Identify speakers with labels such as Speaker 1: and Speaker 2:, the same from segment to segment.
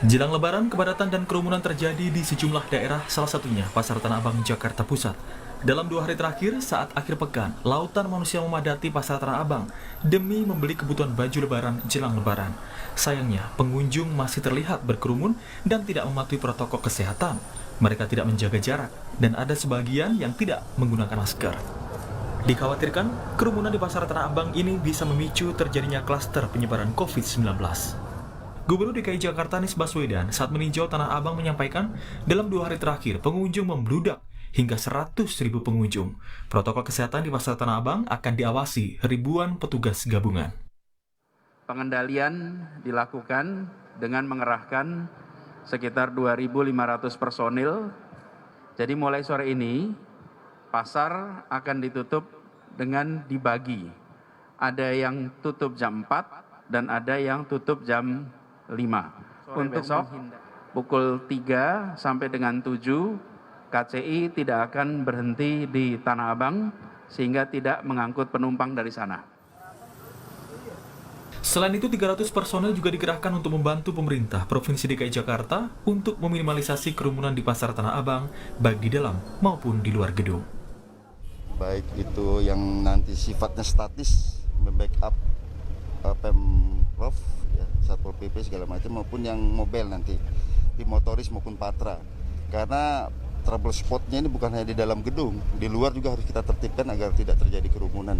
Speaker 1: Jelang Lebaran, kepadatan dan kerumunan terjadi di sejumlah daerah, salah satunya Pasar Tanah Abang, Jakarta Pusat. Dalam 2 hari terakhir, saat akhir pekan, lautan manusia memadati Pasar Tanah Abang demi membeli kebutuhan baju Lebaran jelang Lebaran. Sayangnya, pengunjung masih terlihat berkerumun dan tidak mematuhi protokol kesehatan. Mereka tidak menjaga jarak, dan ada sebagian yang tidak menggunakan masker. Dikhawatirkan, kerumunan di Pasar Tanah Abang ini bisa memicu terjadinya klaster penyebaran COVID-19. Gubernur DKI Jakarta Anies Baswedan saat meninjau Tanah Abang menyampaikan dalam 2 hari terakhir pengunjung membludak hingga 100.000 pengunjung. Protokol kesehatan di Pasar Tanah Abang akan diawasi ribuan petugas gabungan.
Speaker 2: Pengendalian dilakukan dengan mengerahkan sekitar 2.500 personil. Jadi mulai sore ini pasar akan ditutup dengan dibagi. Ada yang tutup jam 4 dan ada yang tutup jam 5. Untuk besok pukul 3 sampai dengan 7 KCI tidak akan berhenti di Tanah Abang sehingga tidak mengangkut penumpang dari sana.
Speaker 1: Selain itu, 300 personel juga dikerahkan untuk membantu pemerintah Provinsi DKI Jakarta untuk meminimalisasi kerumunan di Pasar Tanah Abang, baik di dalam maupun di luar gedung.
Speaker 3: Baik itu yang nanti sifatnya statis, membackup Pemprov, ya, Satpol PP segala macam, maupun yang mobile nanti, tim motoris maupun patra. Karena trouble spotnya ini bukan hanya di dalam gedung, di luar juga harus kita tertibkan agar tidak terjadi kerumunan.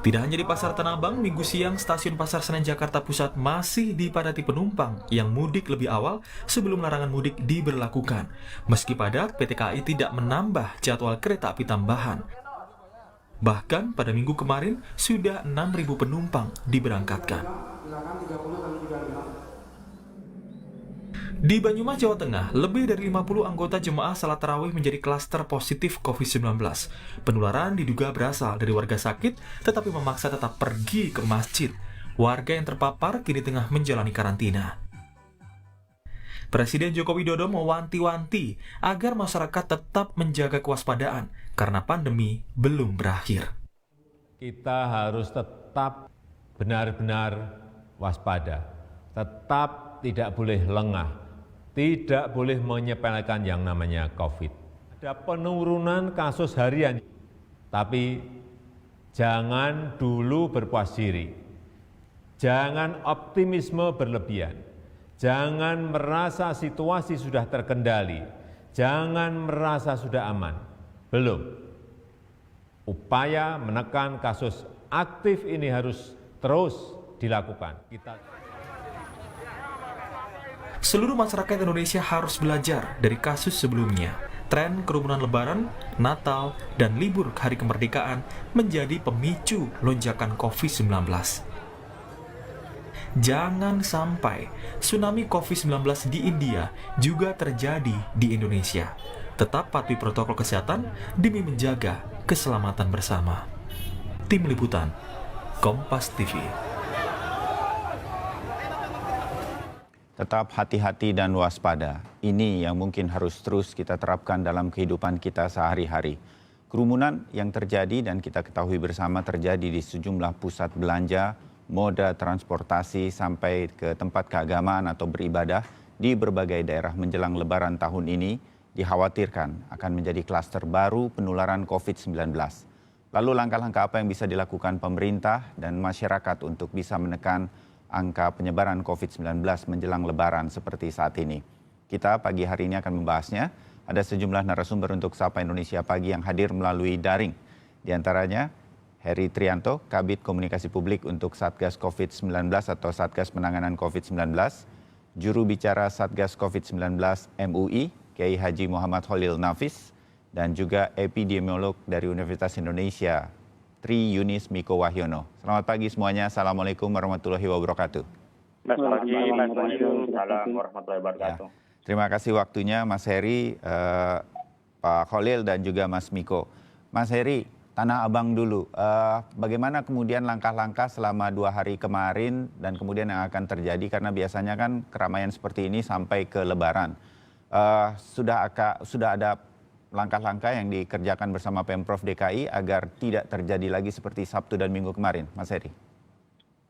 Speaker 1: Tidak hanya di Pasar Tanah Abang, Minggu siang stasiun Pasar Senen Jakarta Pusat masih dipadati penumpang yang mudik lebih awal sebelum larangan mudik diberlakukan. Meski padat, PT KAI tidak menambah jadwal kereta api tambahan. Bahkan pada minggu kemarin sudah 6.000 penumpang diberangkatkan. Di Banyumas, Jawa Tengah, lebih dari 50 anggota jemaah salat tarawih menjadi klaster positif COVID-19. Penularan diduga berasal dari warga sakit, tetapi memaksa tetap pergi ke masjid. Warga yang terpapar kini tengah menjalani karantina. Presiden Joko Widodo mewanti-wanti agar masyarakat tetap menjaga kewaspadaan karena pandemi belum berakhir.
Speaker 4: Kita harus tetap benar-benar waspada, tetap tidak boleh lengah, tidak boleh menyepelekan yang namanya COVID. Ada penurunan kasus harian, tapi jangan dulu berpuas diri, jangan optimisme berlebihan. Jangan merasa situasi sudah terkendali, jangan merasa sudah aman. Belum. Upaya menekan kasus aktif ini harus terus dilakukan.
Speaker 1: Seluruh masyarakat Indonesia harus belajar dari kasus sebelumnya. Tren kerumunan Lebaran, Natal, dan libur hari kemerdekaan menjadi pemicu lonjakan COVID-19. Jangan sampai tsunami COVID-19 di India juga terjadi di Indonesia. Tetap patuhi protokol kesehatan demi menjaga keselamatan bersama. Tim Liputan, Kompas TV.
Speaker 5: Tetap hati-hati dan waspada. Ini yang mungkin harus terus kita terapkan dalam kehidupan kita sehari-hari. Kerumunan yang terjadi dan kita ketahui bersama terjadi di sejumlah pusat belanja, moda transportasi sampai ke tempat keagamaan atau beribadah di berbagai daerah menjelang Lebaran tahun ini dikhawatirkan akan menjadi klaster baru penularan COVID-19. Lalu langkah-langkah apa yang bisa dilakukan pemerintah dan masyarakat untuk bisa menekan angka penyebaran COVID-19 menjelang Lebaran seperti saat ini? Kita pagi hari ini akan membahasnya. Ada sejumlah narasumber untuk Sapa Indonesia Pagi yang hadir melalui daring. Di antaranya Heri Trianto, Kabid Komunikasi Publik untuk Satgas COVID-19 atau Satgas Penanganan COVID-19, Juru Bicara Satgas COVID-19 MUI, Kiai Haji Muhammad Khalil Nafis, dan juga epidemiolog dari Universitas Indonesia, Tri Yunis Miko Wahyono. Selamat pagi semuanya, Assalamualaikum warahmatullahi wabarakatuh.
Speaker 6: Selamat pagi, Mas Wahyu. Warahmatullahi wabarakatuh.
Speaker 5: Terima kasih waktunya Mas Heri, Pak Khalil, dan juga Mas Miko. Mas Heri, Tanah Abang dulu, bagaimana kemudian langkah-langkah selama 2 hari kemarin dan kemudian yang akan terjadi karena biasanya kan keramaian seperti ini sampai ke Lebaran. Sudah ada langkah-langkah yang dikerjakan bersama Pemprov DKI agar tidak terjadi lagi seperti Sabtu dan Minggu kemarin, Mas Heri?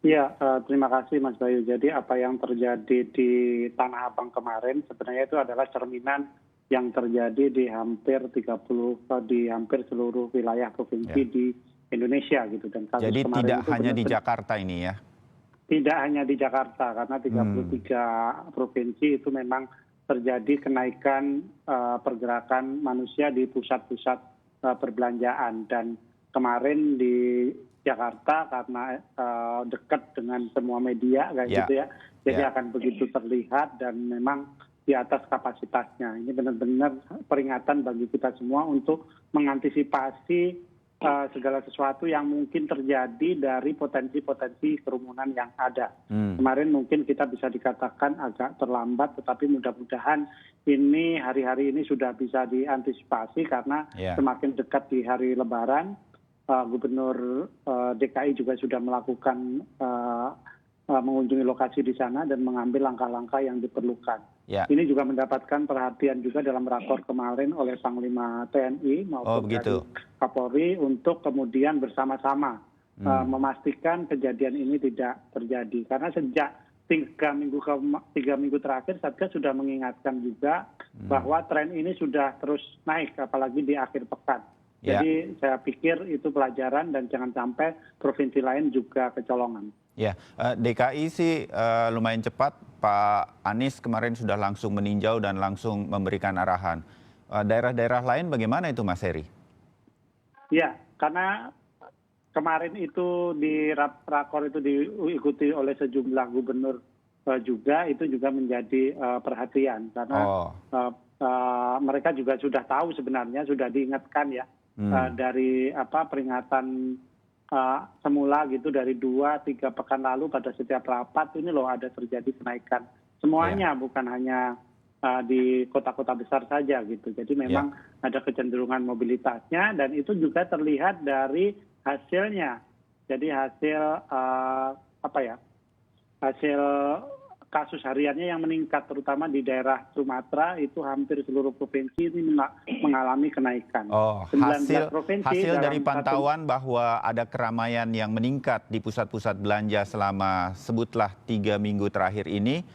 Speaker 7: Iya, terima kasih Mas Bayu. Jadi apa yang terjadi di Tanah Abang kemarin sebenarnya itu adalah cerminan yang terjadi di hampir 30 di hampir seluruh wilayah provinsi
Speaker 5: Ya.
Speaker 7: di Indonesia gitu. Dan kasus
Speaker 5: Jadi
Speaker 7: kemarin
Speaker 5: tidak
Speaker 7: itu
Speaker 5: hanya di
Speaker 7: benar-benar
Speaker 5: Jakarta ini ya?
Speaker 7: tidak hanya di Jakarta karena 33 provinsi itu memang terjadi kenaikan pergerakan manusia di pusat-pusat perbelanjaan. Dan kemarin di Jakarta karena dekat dengan semua media kayak
Speaker 5: Ya.
Speaker 7: gitu ya, jadi
Speaker 5: Ya.
Speaker 7: akan begitu terlihat dan memang di atas kapasitasnya. Ini benar-benar peringatan bagi kita semua untuk mengantisipasi segala sesuatu yang mungkin terjadi dari potensi-potensi kerumunan yang ada. Kemarin mungkin kita bisa dikatakan agak terlambat, tetapi mudah-mudahan ini hari-hari ini sudah bisa diantisipasi karena
Speaker 5: Ya.
Speaker 7: semakin dekat di hari Lebaran, Gubernur DKI juga sudah melakukan mengunjungi lokasi di sana dan mengambil langkah-langkah yang diperlukan.
Speaker 5: Ya.
Speaker 7: Ini juga mendapatkan perhatian juga dalam rakor kemarin oleh Panglima TNI maupun dari
Speaker 5: begitu.
Speaker 7: Kapolri untuk kemudian bersama-sama memastikan kejadian ini tidak terjadi. Karena sejak 3 minggu terakhir Satgas sudah mengingatkan juga bahwa tren ini sudah terus naik apalagi di akhir pekan.
Speaker 5: Ya.
Speaker 7: Jadi saya pikir itu pelajaran dan jangan sampai provinsi lain juga kecolongan.
Speaker 5: Ya, DKI sih lumayan cepat. Pak Anies kemarin sudah langsung meninjau dan langsung memberikan arahan. Daerah-daerah lain bagaimana itu, Mas Heri?
Speaker 7: Ya, karena kemarin itu di rakor itu diikuti oleh sejumlah gubernur juga, itu juga menjadi perhatian karena mereka juga sudah tahu sebenarnya, sudah diingatkan ya dari peringatan semula gitu dari 2-3 pekan lalu pada setiap rapat ini loh ada terjadi kenaikan semuanya, bukan hanya di kota-kota besar saja gitu. Jadi memang ada kecenderungan mobilitasnya dan itu juga terlihat dari hasilnya. Jadi hasil hasil kasus hariannya yang meningkat terutama di daerah Sumatera itu hampir seluruh provinsi ini mengalami kenaikan.
Speaker 5: Hasil dari pantauan bahwa ada keramaian yang meningkat di pusat-pusat belanja selama sebutlah 3 minggu terakhir ini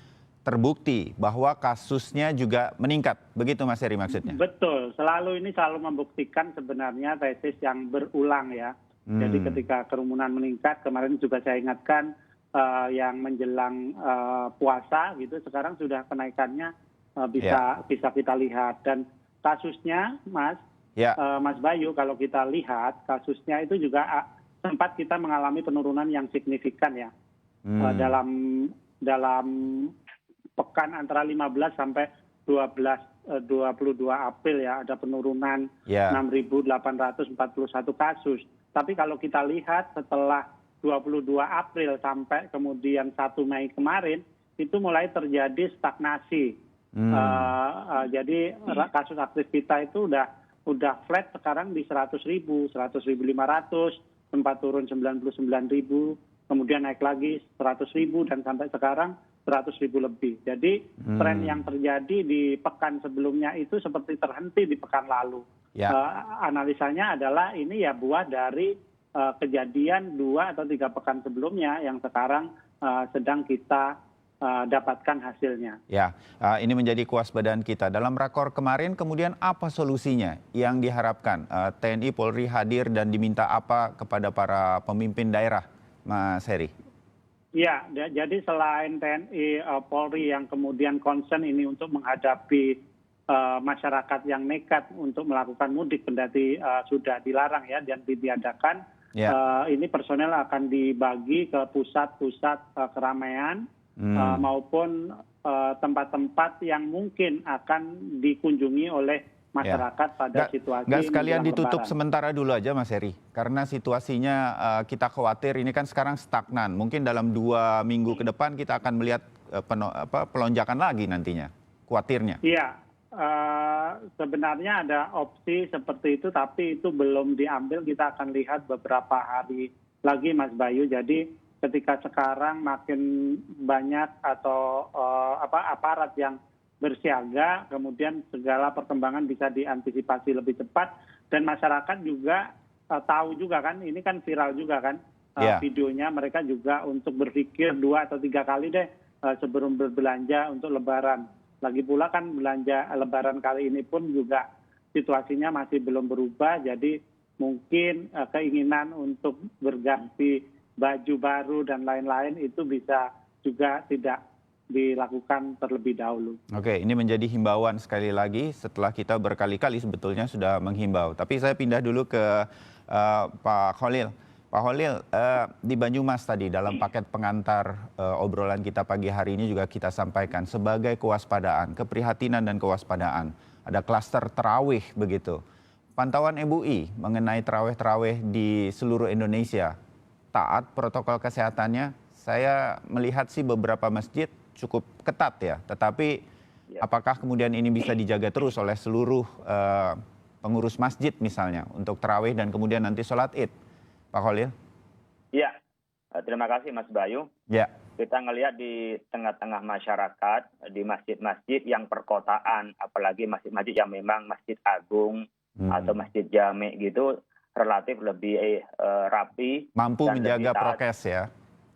Speaker 5: terbukti bahwa kasusnya juga meningkat. Begitu Mas Heri maksudnya?
Speaker 7: Betul, selalu membuktikan sebenarnya tesis yang berulang ya. Jadi ketika kerumunan meningkat, kemarin juga saya ingatkan yang menjelang puasa gitu, sekarang sudah kenaikannya bisa kita lihat. Dan kasusnya Mas Bayu, kalau kita lihat kasusnya itu juga sempat kita mengalami penurunan yang signifikan ya. Dalam pekan antara 15 sampai 22 April ya ada penurunan 6.841 kasus. Tapi kalau kita lihat setelah 22 April sampai kemudian 1 Mei kemarin itu mulai terjadi stagnasi. Jadi kasus aktif kita itu udah flat sekarang di 100.000, 100.500, sempat turun 99.000, kemudian naik lagi 100.000 dan sampai sekarang 100.000 lebih. Jadi tren yang terjadi di pekan sebelumnya itu seperti terhenti di pekan lalu. Analisanya adalah ini ya buah dari kejadian 2 atau 3 pekan sebelumnya yang sekarang sedang kita dapatkan hasilnya.
Speaker 5: Ya, ini menjadi kewaspadaan kita. Dalam rakor kemarin kemudian apa solusinya yang diharapkan? TNI Polri hadir dan diminta apa kepada para pemimpin daerah, Mas Heri?
Speaker 7: Ya, jadi selain TNI Polri yang kemudian concern ini untuk menghadapi masyarakat yang nekat untuk melakukan mudik kendati sudah dilarang ya dan ditiadakan, ini personel akan dibagi ke pusat-pusat keramaian maupun tempat-tempat yang mungkin akan dikunjungi oleh masyarakat pada situasi
Speaker 5: nggak sekalian ditutup
Speaker 7: Lebaran.
Speaker 5: sementara dulu aja Mas Heri, karena situasinya kita khawatir ini kan sekarang stagnan. Mungkin dalam 2 minggu ke depan kita akan melihat pelonjakan lagi nantinya, khawatirnya.
Speaker 7: Iya, sebenarnya ada opsi seperti itu, tapi itu belum diambil. Kita akan lihat beberapa hari lagi, Mas Bayu. Jadi ketika sekarang makin banyak atau aparat yang bersiaga, kemudian segala perkembangan bisa diantisipasi lebih cepat dan masyarakat juga tahu juga kan, ini kan viral juga kan, videonya, mereka juga untuk berpikir 2 atau 3 kali deh sebelum berbelanja untuk Lebaran. Lagi pula kan belanja Lebaran kali ini pun juga situasinya masih belum berubah, jadi mungkin keinginan untuk berganti baju baru dan lain-lain itu bisa juga tidak dilakukan terlebih dahulu.
Speaker 5: Oke, ini menjadi himbauan sekali lagi setelah kita berkali-kali sebetulnya sudah menghimbau. Tapi saya pindah dulu ke Pak Khalil. Pak Khalil, di Banyumas tadi dalam paket pengantar obrolan kita pagi hari ini juga kita sampaikan sebagai kewaspadaan, keprihatinan dan kewaspadaan. Ada klaster terawih begitu. Pantauan MUI mengenai terawih-terawih di seluruh Indonesia, taat protokol kesehatannya, saya melihat sih beberapa masjid cukup ketat ya. Tetapi apakah kemudian ini bisa dijaga terus oleh seluruh pengurus masjid misalnya untuk terawih dan kemudian nanti sholat id? Pak Khalil?
Speaker 6: Ya, terima kasih Mas Bayu.
Speaker 5: Ya.
Speaker 6: Kita ngelihat di tengah-tengah masyarakat, di masjid-masjid yang perkotaan, apalagi masjid-masjid yang memang masjid agung atau masjid jami gitu, relatif lebih rapi.
Speaker 5: Mampu menjaga prokes ya?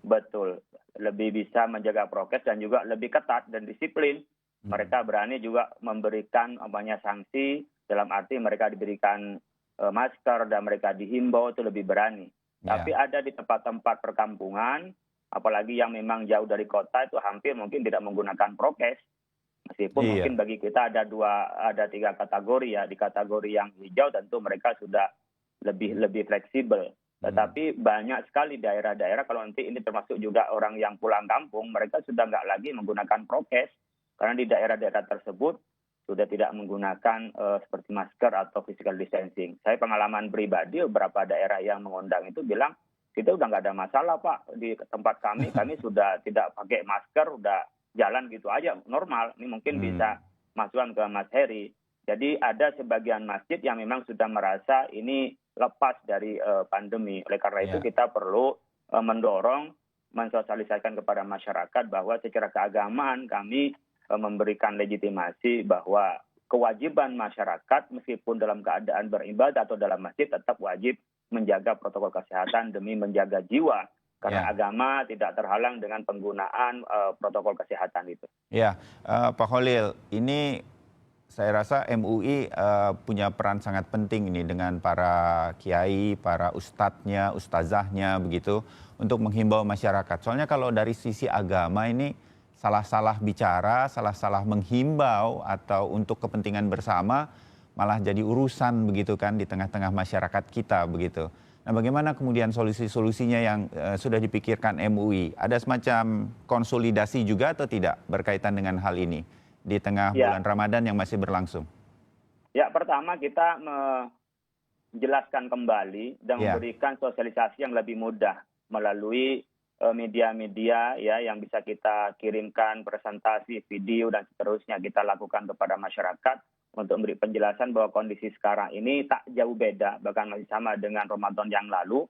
Speaker 6: Betul, lebih bisa menjaga prokes dan juga lebih ketat dan disiplin. Mereka berani juga memberikan sanksi, dalam arti mereka diberikan masker dan mereka dihimbau itu lebih berani. Tapi ada di tempat-tempat perkampungan, apalagi yang memang jauh dari kota itu hampir mungkin tidak menggunakan prokes. Meskipun mungkin bagi kita ada 3 kategori ya. Di kategori yang hijau tentu mereka sudah lebih fleksibel. Tetapi banyak sekali daerah-daerah, kalau nanti ini termasuk juga orang yang pulang kampung, mereka sudah nggak lagi menggunakan prokes. Karena di daerah-daerah tersebut sudah tidak menggunakan seperti masker atau physical distancing. Saya pengalaman pribadi beberapa daerah yang mengundang itu bilang, kita udah nggak ada masalah Pak, di tempat kami sudah tidak pakai masker, udah jalan gitu aja, normal. Ini mungkin bisa masukan ke Mas Heri. Jadi ada sebagian masjid yang memang sudah merasa ini lepas dari pandemi. Oleh karena itu kita perlu mendorong, mensosialisasikan kepada masyarakat bahwa secara keagamaan kami memberikan legitimasi bahwa kewajiban masyarakat meskipun dalam keadaan beribadah atau dalam masjid tetap wajib menjaga protokol kesehatan demi menjaga jiwa. Karena agama tidak terhalang dengan penggunaan protokol kesehatan itu.
Speaker 5: Ya, Pak Khalil, ini saya rasa MUI punya peran sangat penting ini dengan para kiai, para ustadznya, ustazahnya begitu untuk menghimbau masyarakat. Soalnya kalau dari sisi agama ini salah-salah bicara, salah-salah menghimbau atau untuk kepentingan bersama malah jadi urusan begitu kan di tengah-tengah masyarakat kita begitu. Nah, bagaimana kemudian solusi-solusinya yang sudah dipikirkan MUI? Ada semacam konsolidasi juga atau tidak berkaitan dengan hal ini di tengah bulan Ramadan yang masih berlangsung?
Speaker 6: Ya, pertama kita menjelaskan kembali dan memberikan sosialisasi yang lebih mudah melalui media-media ya yang bisa kita kirimkan presentasi, video dan seterusnya kita lakukan kepada masyarakat untuk memberi penjelasan bahwa kondisi sekarang ini tak jauh beda, bahkan masih sama dengan Ramadan yang lalu.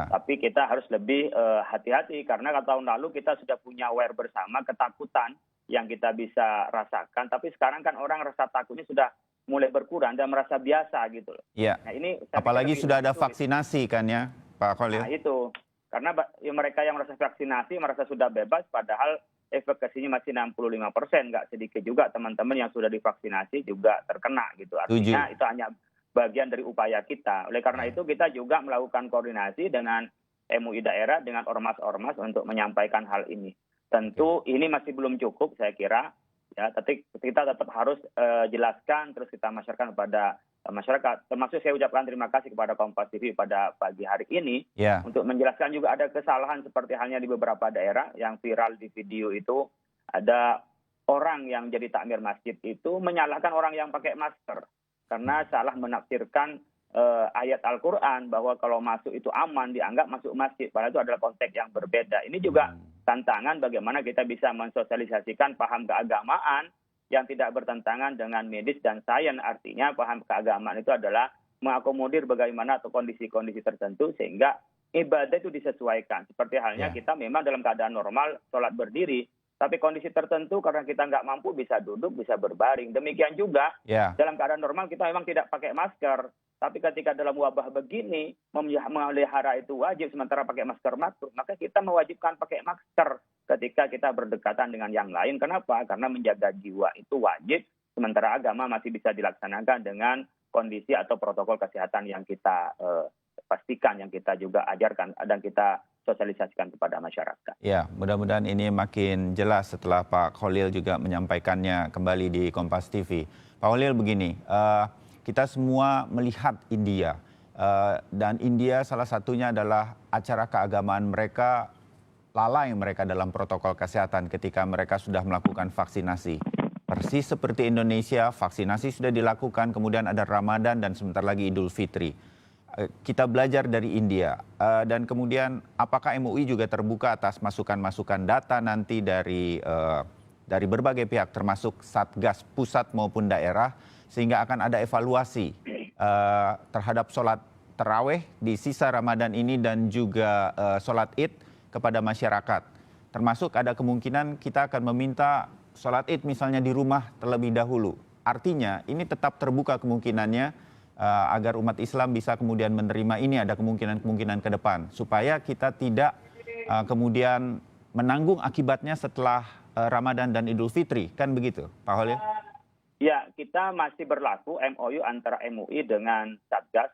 Speaker 6: Tapi kita harus lebih hati-hati karena tahun lalu kita sudah punya aware bersama ketakutan yang kita bisa rasakan. Tapi sekarang kan orang rasa takutnya sudah mulai berkurang dan merasa biasa gitu loh. Nah, ini
Speaker 5: apalagi sudah ada vaksinasi kan ya, Pak Khalil?
Speaker 6: Nah itu, karena mereka yang merasa vaksinasi merasa sudah bebas, padahal efekasinya masih 65%, nggak sedikit juga teman-teman yang sudah divaksinasi juga terkena gitu. Artinya itu hanya bagian dari upaya kita. Oleh karena itu kita juga melakukan koordinasi dengan MUI daerah, dengan ormas-ormas untuk menyampaikan hal ini. Tentu ini masih belum cukup saya kira, ya. Tapi kita tetap harus jelaskan, terus kita masyarakat kepada masyarakat. Termasuk saya ucapkan terima kasih kepada Kompas TV pada pagi hari ini untuk menjelaskan juga ada kesalahan seperti halnya di beberapa daerah yang viral di video itu ada orang yang jadi takmir masjid itu menyalahkan orang yang pakai masker karena salah menafsirkan ayat Al-Quran bahwa kalau masuk itu aman dianggap masuk masjid, padahal itu adalah konteks yang berbeda. Ini juga tantangan bagaimana kita bisa mensosialisasikan paham keagamaan yang tidak bertentangan dengan medis dan sains. Artinya paham keagamaan itu adalah mengakomodir bagaimana atau kondisi-kondisi tertentu sehingga ibadah itu disesuaikan. Seperti halnya kita memang dalam keadaan normal sholat berdiri, tapi kondisi tertentu karena kita nggak mampu bisa duduk, bisa berbaring. Demikian juga dalam keadaan normal kita memang tidak pakai masker. Tapi ketika dalam wabah begini, memelihara itu wajib, sementara pakai masker makruh, maka kita mewajibkan pakai masker ketika kita berdekatan dengan yang lain. Kenapa? Karena menjaga jiwa itu wajib, sementara agama masih bisa dilaksanakan dengan kondisi atau protokol kesehatan yang kita pastikan, yang kita juga ajarkan dan kita sosialisasikan kepada masyarakat.
Speaker 5: Ya, mudah-mudahan ini makin jelas setelah Pak Khalil juga menyampaikannya kembali di Kompas TV. Pak Khalil begini, kita semua melihat India, dan India salah satunya adalah acara keagamaan mereka, lalai mereka dalam protokol kesehatan ketika mereka sudah melakukan vaksinasi. Persis seperti Indonesia, vaksinasi sudah dilakukan, kemudian ada Ramadan dan sebentar lagi Idul Fitri. Kita belajar dari India, dan kemudian apakah MUI juga terbuka atas masukan-masukan data nanti dari berbagai pihak termasuk Satgas pusat maupun daerah, sehingga akan ada evaluasi terhadap sholat taraweh di sisa Ramadan ini dan juga sholat Id kepada masyarakat. Termasuk ada kemungkinan kita akan meminta sholat Id misalnya di rumah terlebih dahulu. Artinya ini tetap terbuka kemungkinannya agar umat Islam bisa kemudian menerima ini, ada kemungkinan-kemungkinan ke depan. Supaya kita tidak kemudian menanggung akibatnya setelah Ramadan dan Idul Fitri, kan begitu Pak Khalil?
Speaker 6: Ya, kita masih berlaku MOU antara MUI dengan Satgas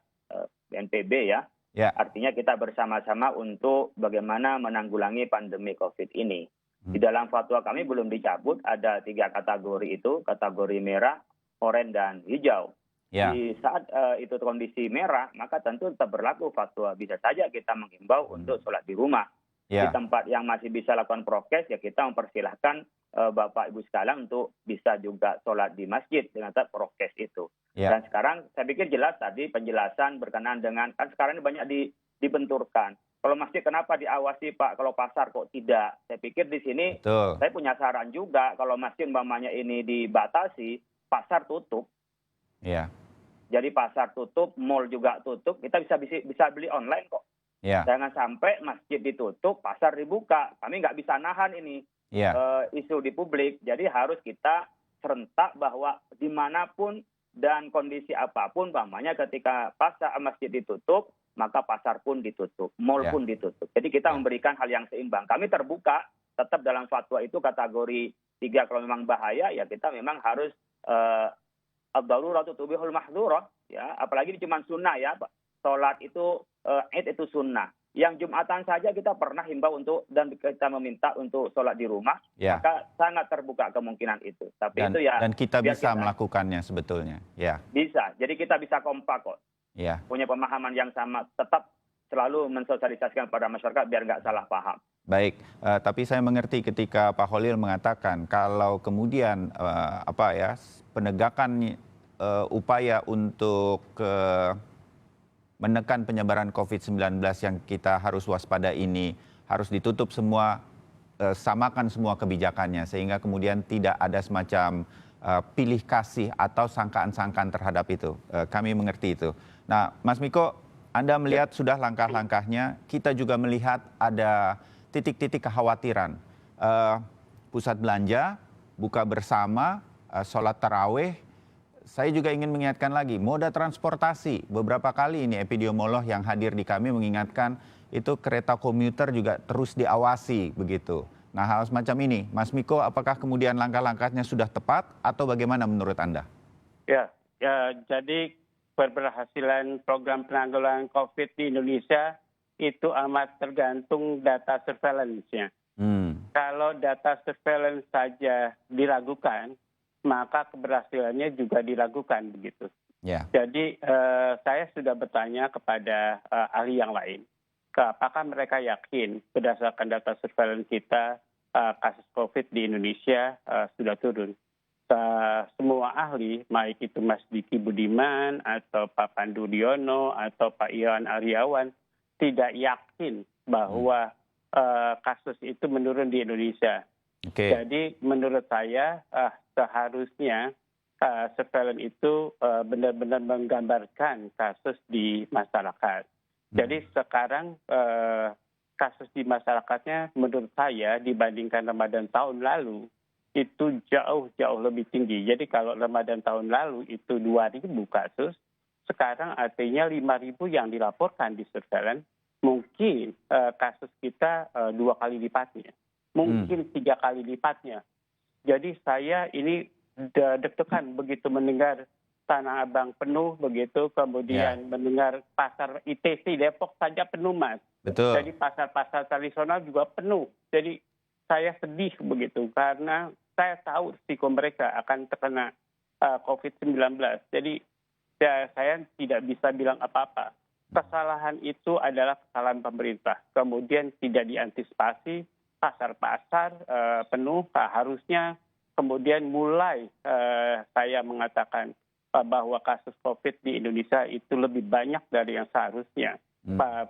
Speaker 6: BNPB ya. Ya. Artinya kita bersama-sama untuk bagaimana menanggulangi pandemi COVID ini. Di dalam fatwa kami belum dicabut, ada 3 kategori itu, kategori merah, oranye, dan hijau. Ya. Di saat itu kondisi merah, maka tentu tetap berlaku fatwa. Bisa saja kita menghimbau untuk sholat di rumah. Ya. Di tempat yang masih bisa lakukan prokes, ya kita mempersilahkan Bapak Ibu sekalian untuk bisa juga sholat di masjid dengan prokes itu. Ya. Dan sekarang saya pikir jelas tadi penjelasan berkenaan dengan, kan sekarang ini banyak dibenturkan. Kalau masjid kenapa diawasi Pak, kalau pasar kok tidak? Saya pikir di sini saya punya saran juga, kalau masjid umpamanya ini dibatasi, pasar tutup. Ya. Jadi pasar tutup, mall juga tutup, kita bisa beli online kok. Ya. Jangan sampai masjid ditutup, pasar dibuka. Kami nggak bisa nahan ini. Ya. Isu di publik. Jadi harus kita serentak bahwa dimanapun dan kondisi apapun, umpamanya ketika pasar masjid ditutup, maka pasar pun ditutup, mall pun ditutup. Jadi kita memberikan hal yang seimbang. Kami terbuka, tetap dalam fatwa itu kategori 3 kalau memang bahaya, ya kita memang harus ad-daruratu tubihul mahdhurah, ya. Apalagi ini cuma sunnah ya, Pak. Sholat itu, Id itu sunnah. Yang Jumatan saja kita pernah himbau untuk dan kita meminta untuk sholat di rumah, maka sangat terbuka kemungkinan itu. Tapi itu ya.
Speaker 5: Dan kita bisa melakukannya sebetulnya, ya.
Speaker 6: Bisa. Jadi kita bisa kompak kok. Ya. Punya pemahaman yang sama, tetap selalu mensosialisasikan pada masyarakat biar nggak salah paham.
Speaker 5: Baik, tapi saya mengerti ketika Pak Khalil mengatakan kalau kemudian penegakan upaya untuk menekan penyebaran COVID-19 yang kita harus waspada ini harus ditutup semua, samakan semua kebijakannya sehingga kemudian tidak ada semacam pilih kasih atau sangkaan-sangkaan terhadap itu. Kami mengerti itu. Nah, Mas Miko, Anda melihat sudah langkah-langkahnya, kita juga melihat ada titik-titik kekhawatiran. Pusat belanja, buka bersama, sholat taraweh. Saya juga ingin mengingatkan lagi, moda transportasi. Beberapa kali ini epidemiolog yang hadir di kami mengingatkan itu kereta komuter juga terus diawasi begitu. Nah, hal semacam ini, Mas Miko, apakah kemudian langkah-langkahnya sudah tepat atau bagaimana menurut Anda?
Speaker 7: Ya, jadi keberhasilan program penanggulangan COVID di Indonesia itu amat tergantung data surveillance-nya. Kalau data surveillance saja diragukan, maka keberhasilannya juga diragukan begitu. Yeah. Jadi saya sudah bertanya kepada ahli yang lain, apakah mereka yakin berdasarkan data surveillance kita kasus COVID di Indonesia sudah turun. Semua ahli, baik itu Mas Diki Budiman atau Pak Pandu Diono atau Pak Iwan Aryawan, tidak yakin bahwa kasus itu menurun di Indonesia. Okay. Jadi menurut saya seharusnya surveillance itu benar-benar menggambarkan kasus di masyarakat. Jadi sekarang kasus di masyarakatnya menurut saya dibandingkan Ramadan tahun lalu itu jauh lebih tinggi. Jadi kalau Ramadan tahun lalu itu 2.000 kasus, sekarang artinya 5.000 yang dilaporkan di surveillance, mungkin kasus kita 2 kali lipatnya, mungkin 3 kali lipatnya. Jadi saya ini deg-degan begitu mendengar Tanah Abang penuh begitu, kemudian mendengar pasar ITC Depok saja penuh, Mas.
Speaker 5: Betul.
Speaker 7: Jadi pasar-pasar tradisional juga penuh. Jadi saya sedih begitu karena saya tahu risiko mereka akan terkena COVID-19. Jadi saya tidak bisa bilang apa-apa. Kesalahan itu adalah kesalahan pemerintah. Kemudian tidak diantisipasi, pasar-pasar penuh, harusnya kemudian mulai saya mengatakan bahwa kasus COVID di Indonesia itu lebih banyak dari yang seharusnya.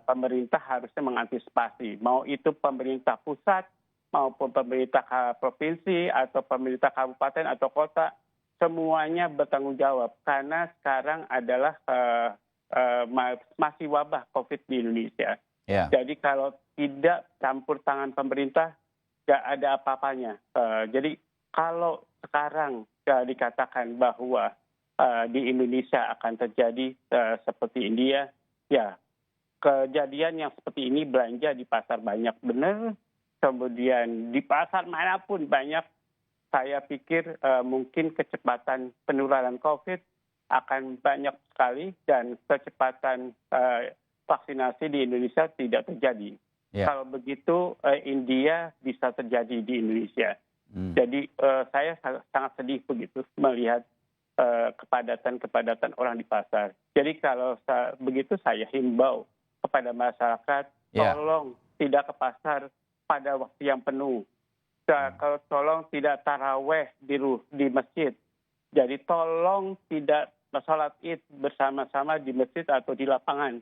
Speaker 7: Pemerintah harusnya mengantisipasi, mau itu pemerintah pusat maupun pemerintah provinsi atau pemerintah kabupaten atau kota, semuanya bertanggung jawab karena sekarang adalah masih wabah COVID di Indonesia. Jadi kalau tidak campur tangan pemerintah, nggak ada apa-apanya. Jadi kalau sekarang dikatakan bahwa di Indonesia akan terjadi seperti India, ya kejadian yang seperti ini, belanja di pasar banyak benar, kemudian di pasar manapun banyak, saya pikir mungkin kecepatan penularan COVID akan banyak sekali dan kecepatan vaksinasi di Indonesia tidak terjadi. Kalau begitu India bisa terjadi di Indonesia. Jadi saya sangat sedih begitu melihat kepadatan orang di pasar. Jadi kalau begitu saya himbau kepada masyarakat, tolong tidak ke pasar pada waktu yang penuh. Kalau tolong tidak taraweh di masjid. Jadi tolong tidak sholat id bersama-sama di masjid atau di lapangan.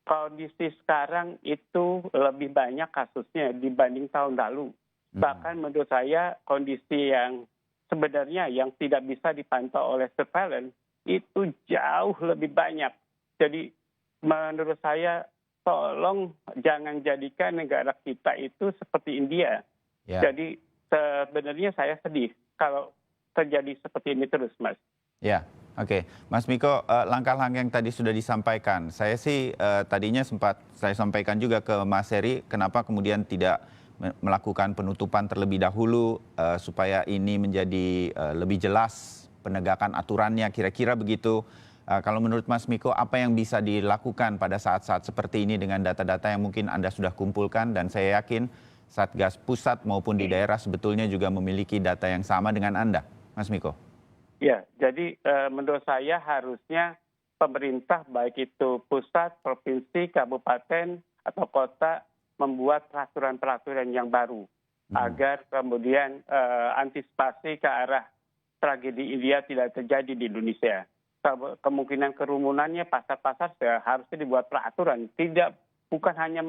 Speaker 7: Kondisi sekarang itu lebih banyak kasusnya dibanding tahun lalu. Bahkan menurut saya kondisi yang sebenarnya yang tidak bisa dipantau oleh surveillance itu jauh lebih banyak. Jadi menurut saya tolong jangan jadikan negara kita itu seperti India. Jadi sebenarnya saya sedih kalau terjadi seperti ini terus, Mas.
Speaker 5: Oke. Mas Miko, langkah-langkah yang tadi sudah disampaikan, saya sih tadinya sempat saya sampaikan juga ke Mas Heri, kenapa kemudian tidak melakukan penutupan terlebih dahulu supaya ini menjadi lebih jelas penegakan aturannya, kira-kira begitu. Kalau menurut Mas Miko, apa yang bisa dilakukan pada saat-saat seperti ini dengan data-data yang mungkin Anda sudah kumpulkan, dan saya yakin Satgas pusat maupun di daerah sebetulnya juga memiliki data yang sama dengan Anda, Mas Miko?
Speaker 7: Ya, jadi menurut saya harusnya pemerintah baik itu pusat, provinsi, kabupaten atau kota membuat peraturan-peraturan yang baru agar kemudian antisipasi ke arah tragedi India tidak terjadi di Indonesia. Kemungkinan kerumunannya pasar-pasar harusnya dibuat peraturan, bukan hanya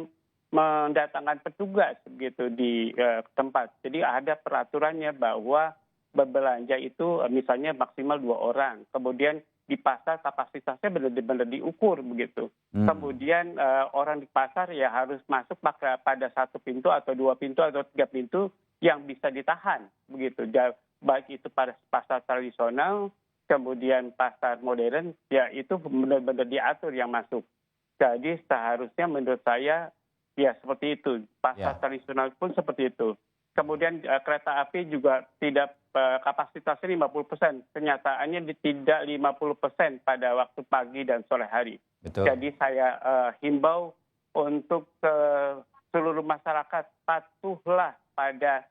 Speaker 7: mendatangkan petugas begitu di tempat. Jadi ada peraturannya bahwa berbelanja itu misalnya maksimal 2 orang, kemudian di pasar kapasitasnya benar-benar diukur begitu. Kemudian orang di pasar ya harus masuk pada 1 pintu atau 2 pintu atau 3 pintu yang bisa ditahan begitu. Baik itu pada pasar tradisional, kemudian pasar modern, ya itu benar-benar diatur yang masuk. Jadi seharusnya menurut saya ya seperti itu. Pasar tradisional pun seperti itu. Kemudian kereta api juga tidak kapasitasnya 50%. Kenyataannya tidak 50% pada waktu pagi dan sore hari. Betul. Jadi saya himbau untuk seluruh masyarakat patuhlah pada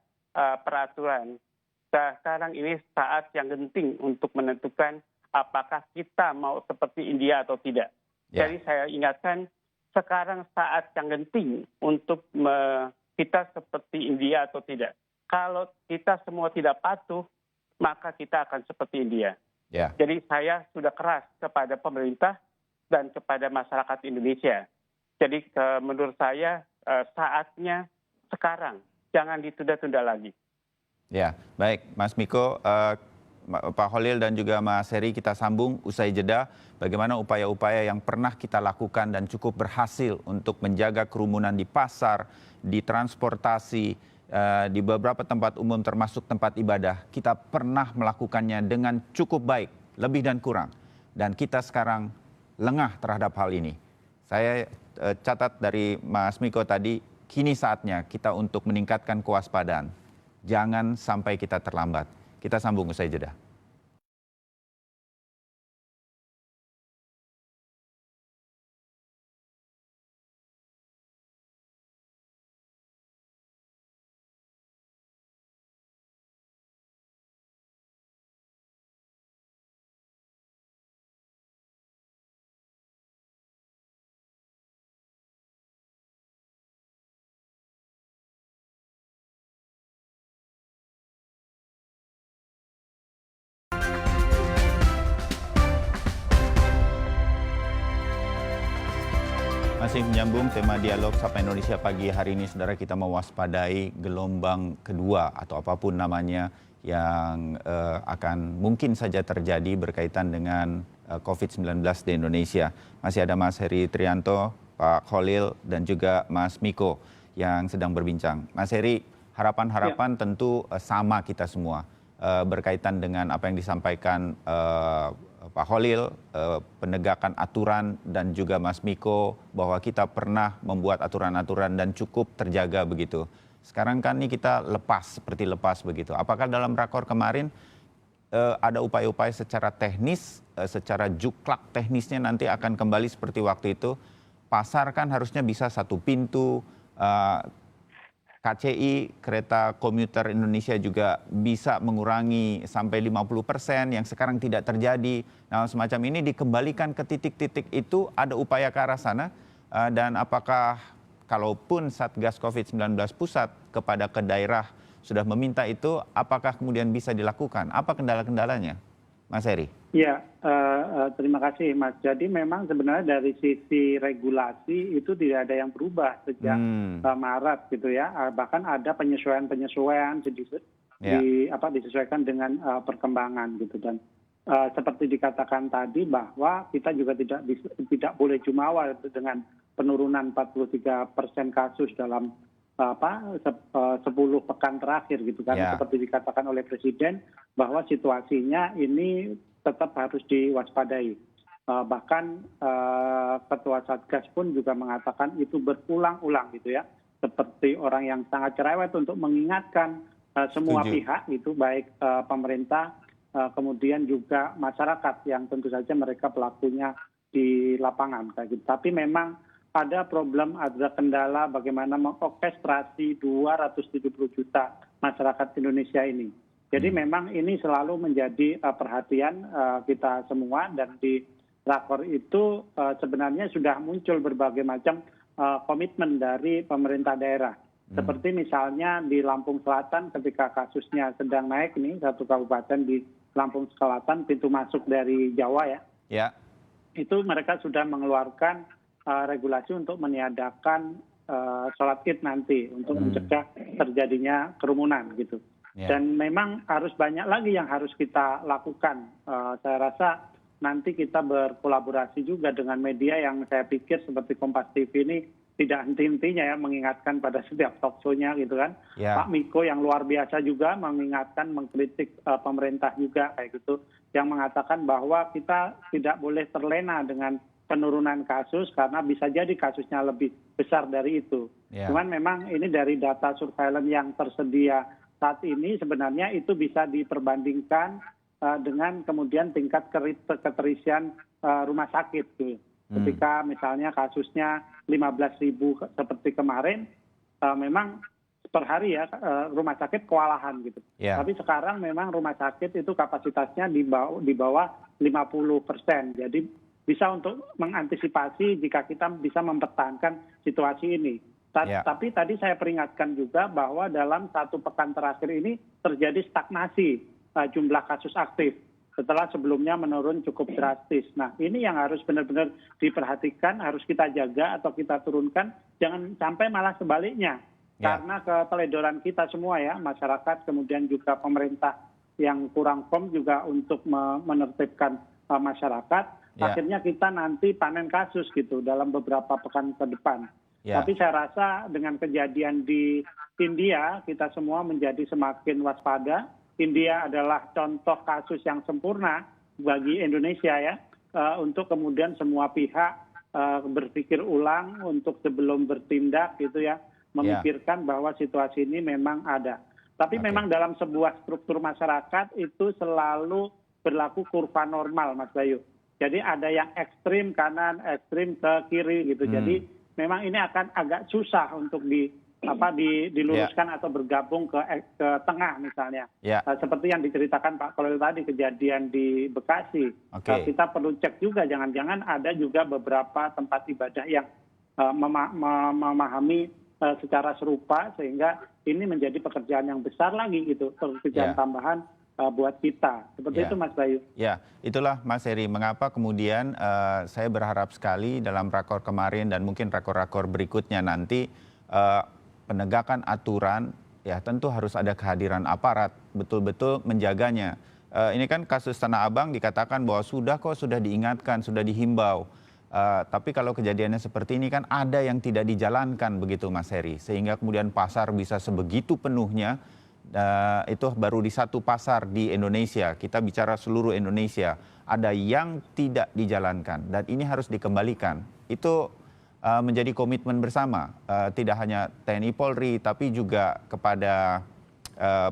Speaker 7: peraturan. Sekarang ini saat yang genting untuk menentukan apakah kita mau seperti India atau tidak. Jadi saya ingatkan sekarang saat yang genting untuk kita seperti India atau tidak. Kalau kita semua tidak patuh, maka kita akan seperti India. Jadi saya sudah keras kepada pemerintah dan kepada masyarakat Indonesia. Jadi menurut saya saatnya sekarang, jangan ditunda-tunda lagi.
Speaker 5: Baik Mas Miko, Pak Holil dan juga Mas Heri, kita sambung usai jeda. Bagaimana upaya-upaya yang pernah kita lakukan dan cukup berhasil untuk menjaga kerumunan di pasar, di transportasi, di beberapa tempat umum termasuk tempat ibadah. Kita pernah melakukannya dengan cukup baik, lebih dan kurang. Dan kita sekarang lengah terhadap hal ini. Saya catat dari Mas Miko tadi, kini saatnya kita untuk meningkatkan kewaspadaan. Jangan sampai kita terlambat. Kita sambung usai jeda. Masih menyambung tema dialog Sapa Indonesia pagi hari ini, saudara, kita mewaspadai gelombang kedua atau apapun namanya yang akan mungkin saja terjadi berkaitan dengan COVID-19 di Indonesia. Masih ada Mas Heri Trianto, Pak Khalil, dan juga Mas Miko yang sedang berbincang. Mas Heri, harapan-harapan tentu sama kita semua berkaitan dengan apa yang disampaikan Pak Khalil, penegakan aturan, dan juga Mas Miko bahwa kita pernah membuat aturan-aturan dan cukup terjaga begitu. Sekarang kan ini kita seperti lepas begitu. Apakah dalam rakor kemarin ada upaya-upaya secara teknis, secara juklak teknisnya nanti akan kembali seperti waktu itu? Pasar kan harusnya bisa satu pintu, KCI, kereta komuter Indonesia juga bisa mengurangi sampai 50% yang sekarang tidak terjadi. Nah, semacam ini dikembalikan ke titik-titik itu, ada upaya ke arah sana. Dan apakah kalaupun Satgas COVID-19 pusat kepada ke daerah sudah meminta itu, apakah kemudian bisa dilakukan? Apa kendala-kendalanya, Mas Heri?
Speaker 7: Ya, terima kasih Mas. Jadi memang sebenarnya dari sisi regulasi itu tidak ada yang berubah sejak Maret gitu ya. Bahkan ada penyesuaian-penyesuaian disesuaikan dengan perkembangan gitu. Dan seperti dikatakan tadi bahwa kita juga tidak boleh jumawa dengan penurunan 43% kasus dalam 10 pekan terakhir gitu kan. Seperti dikatakan oleh Presiden bahwa situasinya ini tetap harus diwaspadai. Bahkan Ketua Satgas pun juga mengatakan itu berulang-ulang gitu ya. Seperti orang yang sangat cerewet untuk mengingatkan semua pihak itu, baik pemerintah, kemudian juga masyarakat yang tentu saja mereka pelakunya di lapangan kayak gitu. Tapi memang ada problem, ada kendala bagaimana mengorkestrasi 270 juta masyarakat Indonesia ini. Jadi memang ini selalu menjadi perhatian kita semua, dan di rakor itu sebenarnya sudah muncul berbagai macam komitmen dari pemerintah daerah. Seperti misalnya di Lampung Selatan ketika kasusnya sedang naik nih, satu kabupaten di Lampung Selatan, pintu masuk dari Jawa ya. Itu mereka sudah mengeluarkan regulasi untuk meniadakan sholat Id nanti untuk mencegah terjadinya kerumunan gitu. Dan memang harus banyak lagi yang harus kita lakukan. Saya rasa nanti kita berkolaborasi juga dengan media yang saya pikir seperti Kompas TV ini tidak henti-hentinya ya mengingatkan pada setiap talk show-nya gitu kan. Pak Miko yang luar biasa juga mengingatkan, mengkritik pemerintah juga kayak gitu, yang mengatakan bahwa kita tidak boleh terlena dengan penurunan kasus karena bisa jadi kasusnya lebih besar dari itu. Cuman memang ini dari data surveillance yang tersedia saat ini sebenarnya itu bisa diperbandingkan dengan kemudian tingkat keterisian rumah sakit. Gitu. Ketika misalnya kasusnya 15.000 seperti kemarin, memang per hari ya rumah sakit kewalahan gitu. Tapi sekarang memang rumah sakit itu kapasitasnya di bawah 50%. Jadi bisa untuk mengantisipasi jika kita bisa mempertahankan situasi ini. Tapi tadi saya peringatkan juga bahwa dalam satu pekan terakhir ini terjadi stagnasi jumlah kasus aktif setelah sebelumnya menurun cukup drastis. Nah, ini yang harus benar-benar diperhatikan, harus kita jaga atau kita turunkan, jangan sampai malah sebaliknya. Karena keteledoran kita semua ya, masyarakat kemudian juga pemerintah yang kurang firm juga untuk menertibkan masyarakat, akhirnya kita nanti panen kasus gitu dalam beberapa pekan ke depan. Tapi saya rasa dengan kejadian di India, kita semua menjadi semakin waspada. India adalah contoh kasus yang sempurna bagi Indonesia ya. untuk kemudian semua pihak berpikir ulang untuk sebelum bertindak gitu ya, memikirkan bahwa situasi ini memang ada. Tapi memang dalam sebuah struktur masyarakat itu selalu berlaku kurva normal, Mas Bayu. Jadi ada yang ekstrim kanan, ekstrim ke kiri gitu. Jadi memang ini akan agak susah untuk diluruskan atau bergabung ke tengah misalnya. Seperti yang diceritakan Pak Kolil tadi, kejadian di Bekasi. Kita perlu cek juga, jangan-jangan ada juga beberapa tempat ibadah yang memahami secara serupa, sehingga ini menjadi pekerjaan yang besar lagi gitu, pekerjaan tambahan buat kita. Seperti itu Mas Bayu.
Speaker 5: Ya, itulah Mas Heri, mengapa kemudian saya berharap sekali dalam rakor kemarin dan mungkin rakor-rakor berikutnya nanti penegakan aturan, ya tentu harus ada kehadiran aparat, betul-betul menjaganya. Ini kan kasus Tanah Abang dikatakan bahwa sudah diingatkan, sudah dihimbau. Tapi kalau kejadiannya seperti ini kan ada yang tidak dijalankan begitu Mas Heri. Sehingga kemudian pasar bisa sebegitu penuhnya, itu baru di satu pasar di Indonesia. Kita bicara seluruh Indonesia, ada yang tidak dijalankan dan ini harus dikembalikan. Itu menjadi komitmen bersama, tidak hanya TNI Polri tapi juga kepada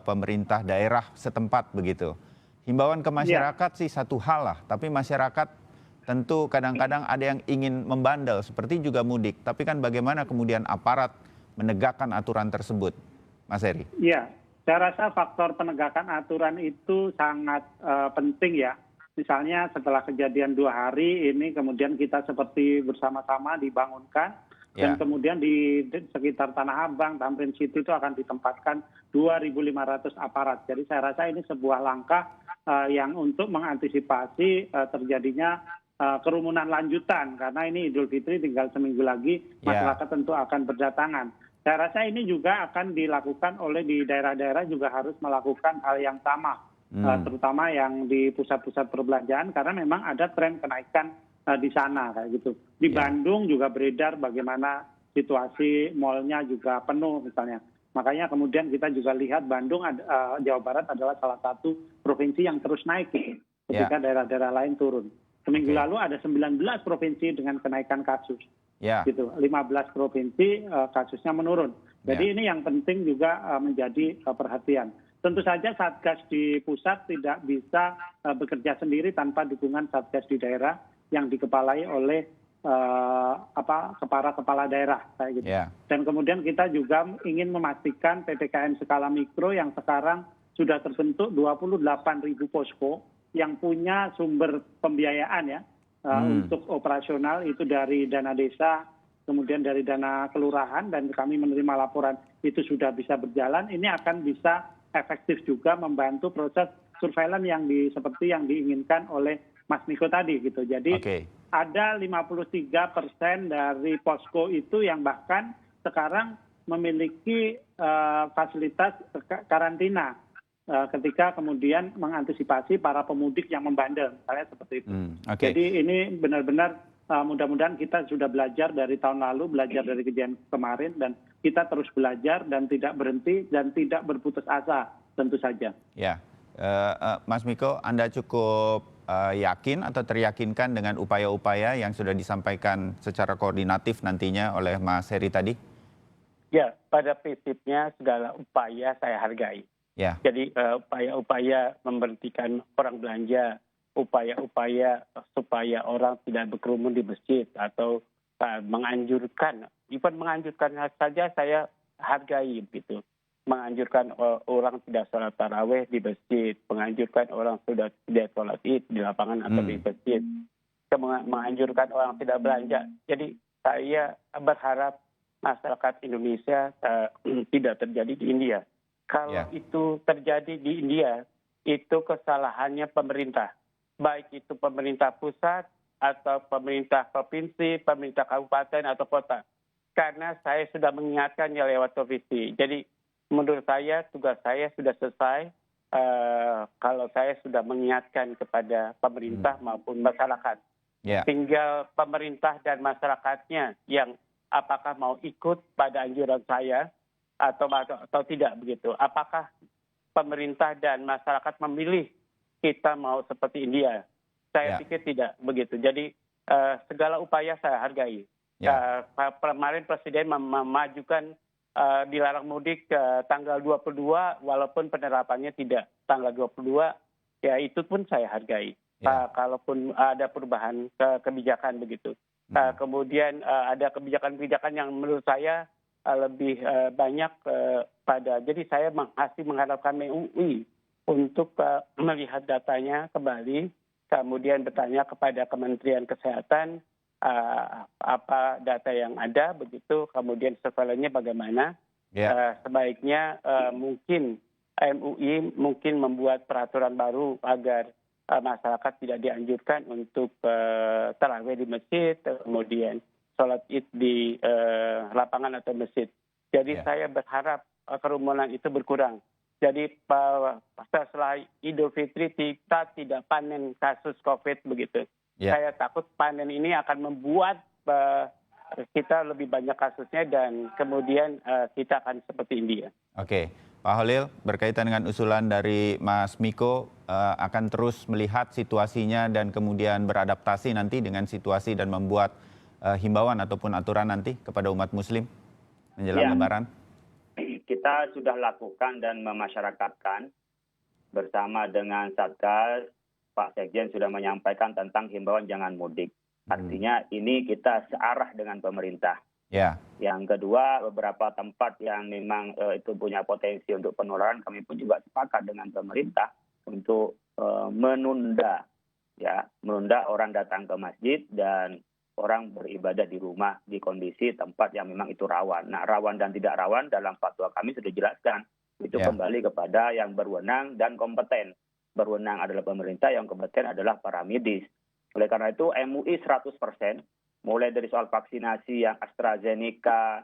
Speaker 5: pemerintah daerah setempat begitu. Himbauan ke masyarakat sih satu hal lah, tapi masyarakat tentu kadang-kadang ada yang ingin membandel seperti juga mudik, tapi kan bagaimana kemudian aparat menegakkan aturan tersebut, Mas Heri?
Speaker 7: Iya, saya rasa faktor penegakan aturan itu sangat penting ya. Misalnya setelah kejadian 2 hari ini kemudian kita seperti bersama-sama dibangunkan dan kemudian di sekitar Tanah Abang, Tamrin City itu akan ditempatkan 2.500 aparat. Jadi saya rasa ini sebuah langkah yang untuk mengantisipasi terjadinya kerumunan lanjutan, karena ini Idul Fitri tinggal seminggu lagi, masyarakat tentu akan berdatangan. Saya rasa ini juga akan dilakukan oleh di daerah-daerah juga harus melakukan hal yang sama, terutama yang di pusat-pusat perbelanjaan, karena memang ada tren kenaikan di sana kayak gitu. Di Bandung juga beredar bagaimana situasi malnya juga penuh misalnya. Makanya kemudian kita juga lihat Bandung, Jawa Barat adalah salah satu provinsi yang terus naik gitu, ketika daerah-daerah lain turun. Seminggu lalu ada 19 provinsi dengan kenaikan kasus. Gitu. 15 provinsi kasusnya menurun. Jadi ini yang penting juga menjadi perhatian. Tentu saja Satgas di pusat tidak bisa bekerja sendiri tanpa dukungan Satgas di daerah yang dikepalai oleh para kepala daerah kayak gitu. Dan kemudian kita juga ingin memastikan PPKM skala mikro yang sekarang sudah terbentuk 28.000 posko yang punya sumber pembiayaan ya untuk operasional itu dari dana desa, kemudian dari dana kelurahan, dan kami menerima laporan itu sudah bisa berjalan. Ini akan bisa efektif juga membantu proses surveillance yang seperti yang diinginkan oleh Mas Niko tadi gitu. Jadi ada 53% dari posko itu yang bahkan sekarang memiliki fasilitas karantina ketika kemudian mengantisipasi para pemudik yang membandel, misalnya seperti itu. Jadi ini benar-benar mudah-mudahan kita sudah belajar dari tahun lalu, belajar dari kejadian kemarin, dan kita terus belajar dan tidak berhenti dan tidak berputus asa tentu saja.
Speaker 5: Ya, Mas Miko, Anda cukup yakin atau teryakinkan dengan upaya-upaya yang sudah disampaikan secara koordinatif nantinya oleh Mas Heri tadi?
Speaker 8: Ya, pada prinsipnya segala upaya saya hargai. Jadi upaya-upaya memberhentikan orang belanja, upaya-upaya supaya orang tidak berkerumun di masjid, atau menganjurkan saja saya hargai gitu. Menganjurkan orang tidak sholat taraweh di masjid, menganjurkan orang sudah tidak sholat id di lapangan atau di masjid, menganjurkan orang tidak belanja. Jadi saya berharap masyarakat Indonesia tidak terjadi di India. Kalau itu terjadi di India, itu kesalahannya pemerintah. Baik itu pemerintah pusat atau pemerintah provinsi, pemerintah kabupaten atau kota. Karena saya sudah mengingatkannya lewat televisi. Jadi menurut saya tugas saya sudah selesai kalau saya sudah mengingatkan kepada pemerintah maupun masyarakat. Tinggal pemerintah dan masyarakatnya yang apakah mau ikut pada anjuran saya atau tidak begitu. Apakah pemerintah dan masyarakat memilih kita mau seperti India. Saya pikir tidak begitu. Jadi segala upaya saya hargai. Kemarin Presiden memajukan dilarang mudik tanggal 22 walaupun penerapannya tidak tanggal 22, ya itu pun saya hargai. Kalaupun ada perubahan kebijakan begitu. Kemudian ada kebijakan-kebijakan yang menurut saya lebih banyak jadi saya masih mengharapkan MUI untuk melihat datanya kembali, kemudian bertanya kepada Kementerian Kesehatan apa data yang ada begitu, kemudian surveillance-nya bagaimana. Sebaiknya mungkin MUI mungkin membuat peraturan baru agar masyarakat tidak dianjurkan untuk tarawih di masjid, kemudian sholat id di lapangan atau masjid. Jadi saya berharap kerumunan itu berkurang. Jadi setelah Idul Fitri kita tidak panen kasus COVID begitu. Saya takut panen ini akan membuat kita lebih banyak kasusnya dan kemudian kita akan seperti India.
Speaker 5: Oke, Pak Holil, berkaitan dengan usulan dari Mas Miko, akan terus melihat situasinya dan kemudian beradaptasi nanti dengan situasi dan membuat himbauan ataupun aturan nanti kepada umat Muslim menjelang Lebaran?
Speaker 6: Kita sudah lakukan dan memasyarakatkan bersama dengan Satgas. Pak Sekjen sudah menyampaikan tentang himbauan jangan mudik. Artinya ini kita searah dengan pemerintah. Yang kedua, beberapa tempat yang memang itu punya potensi untuk penularan, kami pun juga sepakat dengan pemerintah untuk menunda orang datang ke masjid dan orang beribadah di rumah di kondisi tempat yang memang itu rawan. Nah, rawan dan tidak rawan dalam fatwa kami sudah dijelaskan. Itu kembali kepada yang berwenang dan kompeten. Berwenang adalah pemerintah, yang kompeten adalah para medis. Oleh karena itu MUI 100%, mulai dari soal vaksinasi yang AstraZeneca,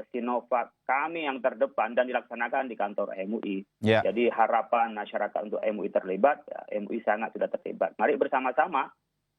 Speaker 6: Sinovac, kami yang terdepan dan dilaksanakan di kantor MUI. Jadi harapan masyarakat untuk MUI terlibat, MUI sangat sudah terlibat. Mari bersama-sama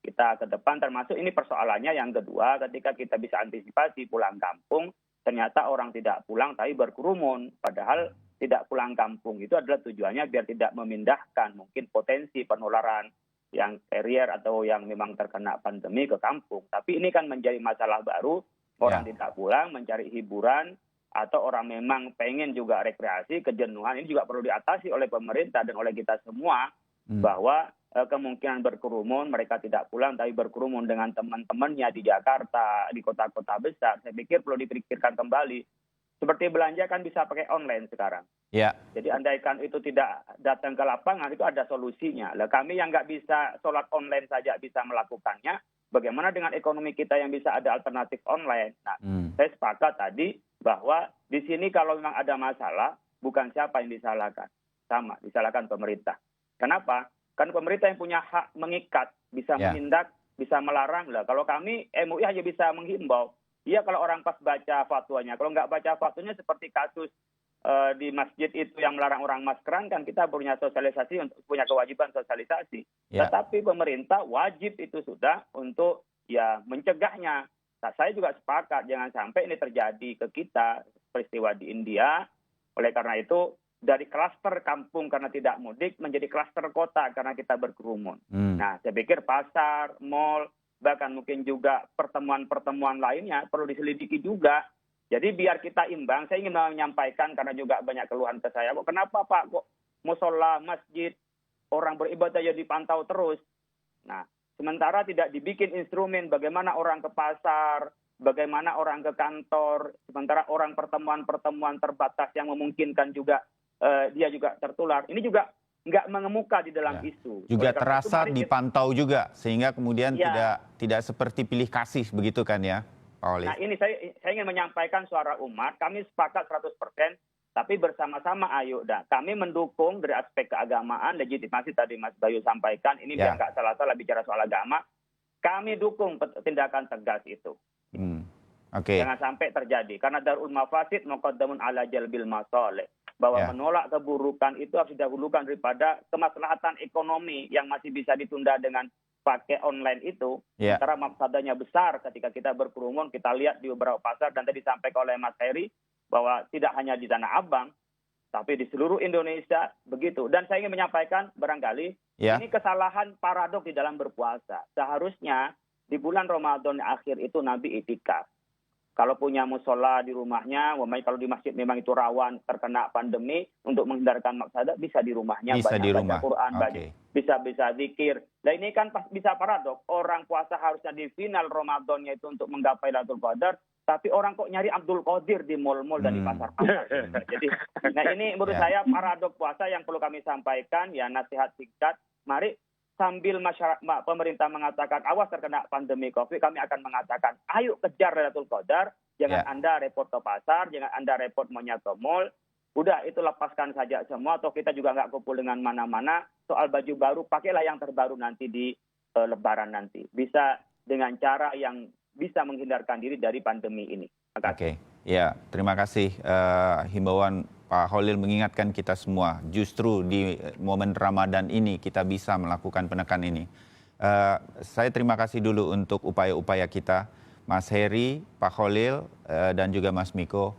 Speaker 6: kita ke depan, termasuk ini persoalannya yang kedua, ketika kita bisa antisipasi pulang kampung, ternyata orang tidak pulang tapi berkerumun. Padahal tidak pulang kampung itu adalah tujuannya biar tidak memindahkan mungkin potensi penularan yang carrier atau yang memang terkena pandemi ke kampung. Tapi ini kan menjadi masalah baru, orang tidak pulang mencari hiburan, atau orang memang pengen juga rekreasi, kejenuhan, ini juga perlu diatasi oleh pemerintah dan oleh kita semua, bahwa kemungkinan berkerumun, mereka tidak pulang tapi berkerumun dengan teman-temannya di Jakarta, di kota-kota besar, saya pikir perlu dipikirkan kembali. Seperti belanja kan bisa pakai online sekarang. Jadi andaikan itu tidak datang ke lapangan, itu ada solusinya. Lah kami yang nggak bisa sholat online saja bisa melakukannya, bagaimana dengan ekonomi kita yang bisa ada alternatif online? Nah, saya sepakat tadi bahwa di sini kalau memang ada masalah, bukan siapa yang disalahkan. Sama, disalahkan pemerintah. Kenapa? Kan pemerintah yang punya hak mengikat, bisa menindak, bisa melarang. Lah kalau kami MUI hanya bisa menghimbau. Iya kalau orang pas baca fatwanya. Kalau nggak baca fatwanya seperti kasus di masjid itu yang melarang orang maskeran, kan kita punya sosialisasi, punya kewajiban sosialisasi. Tetapi pemerintah wajib itu sudah untuk mencegahnya. Nah, saya juga sepakat jangan sampai ini terjadi ke kita, peristiwa di India. Oleh karena itu dari klaster kampung karena tidak mudik menjadi klaster kota karena kita berkerumun. Nah, saya pikir pasar, mal, bahkan mungkin juga pertemuan-pertemuan lainnya perlu diselidiki juga. Jadi biar kita imbang, saya ingin menyampaikan karena juga banyak keluhan ke saya, kok kenapa Pak, kok musola, masjid, orang beribadah ya dipantau terus. Nah, sementara tidak dibikin instrumen bagaimana orang ke pasar, bagaimana orang ke kantor, sementara orang pertemuan-pertemuan terbatas yang memungkinkan juga dia juga tertular. Ini juga nggak mengemuka di dalam isu.
Speaker 5: Juga terasa dipantau juga, sehingga kemudian tidak seperti pilih kasih begitu kan ya, Pak Holil? Nah
Speaker 6: ini saya ingin menyampaikan suara umat, kami sepakat 100%, tapi bersama-sama ayo kami mendukung dari aspek keagamaan, legitimasi tadi Mas Bayu sampaikan, ini biar nggak salah-salah bicara soal agama, kami dukung tindakan tegas itu. Jangan sampai terjadi, karena darul mafasid muqaddamun ala jalbil masalih. Bahwa menolak keburukan itu harus didahulukan daripada kemaslahatan ekonomi yang masih bisa ditunda dengan pakai online itu. Sementara mafsadanya besar ketika kita berkerumun, kita lihat di beberapa pasar dan tadi disampaikan oleh Mas Heri bahwa tidak hanya di Tanah Abang, tapi di seluruh Indonesia begitu. Dan saya ingin menyampaikan barangkali ini kesalahan paradok di dalam berpuasa. Seharusnya di bulan Ramadan akhir itu Nabi itikaf. Kalau punya musola di rumahnya, kalau di masjid memang itu rawan terkena pandemi, untuk menghindarkan mafsadah bisa di rumahnya,
Speaker 5: Bisa di rumah.
Speaker 6: baca Quran, bisa zikir. Nah ini kan bisa paradok. Orang puasa harusnya di final Ramadannya itu untuk menggapai Lailatul Qadar, tapi orang kok nyari Abdul Qadir di mal-mal dan di pasar-pasar. Jadi, nah ini menurut saya paradok puasa yang perlu kami sampaikan, ya nasihat singkat. Mari sambil pemerintah mengatakan awas terkena pandemi COVID, kami akan mengatakan ayo kejar Lailatul Qadar, jangan Anda repot ke pasar, jangan Anda repot monyet ke mall. Udah itu lepaskan saja semua, atau kita juga nggak kumpul dengan mana-mana. Soal baju baru, pakailah yang terbaru nanti di Lebaran nanti. Bisa dengan cara yang bisa menghindarkan diri dari pandemi ini.
Speaker 5: Oke, ya terima kasih himbauan Pak Khalil mengingatkan kita semua. Justru di momen Ramadan ini kita bisa melakukan penekan ini. Saya terima kasih dulu untuk upaya-upaya kita, Mas Heri, Pak Khalil, dan juga Mas Miko.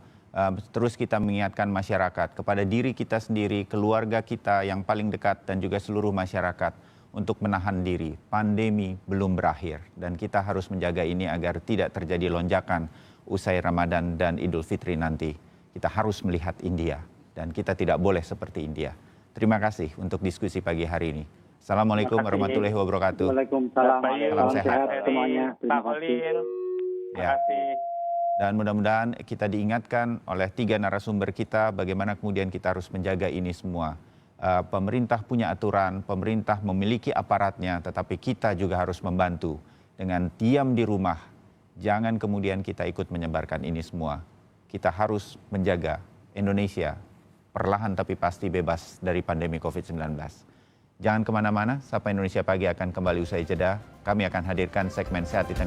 Speaker 5: Terus kita mengingatkan masyarakat kepada diri kita sendiri, keluarga kita yang paling dekat, dan juga seluruh masyarakat untuk menahan diri. Pandemi belum berakhir dan kita harus menjaga ini agar tidak terjadi lonjakan usai Ramadan dan Idul Fitri nanti. Kita harus melihat India dan kita tidak boleh seperti India. Terima kasih untuk diskusi pagi hari ini. Assalamualaikum warahmatullahi wabarakatuh.
Speaker 7: Waalaikumsalam.
Speaker 5: Salam sehat
Speaker 7: semuanya. Terima kasih.
Speaker 5: Dan mudah-mudahan kita diingatkan oleh 3 narasumber kita bagaimana kemudian kita harus menjaga ini semua. Pemerintah punya aturan, pemerintah memiliki aparatnya, tetapi kita juga harus membantu dengan diam di rumah. Jangan kemudian kita ikut menyebarkan ini semua. Kita harus menjaga Indonesia perlahan tapi pasti bebas dari pandemi COVID-19. Jangan kemana-mana, Sapa Indonesia Pagi akan kembali usai jeda. Kami akan hadirkan segmen Sehat di Tengah.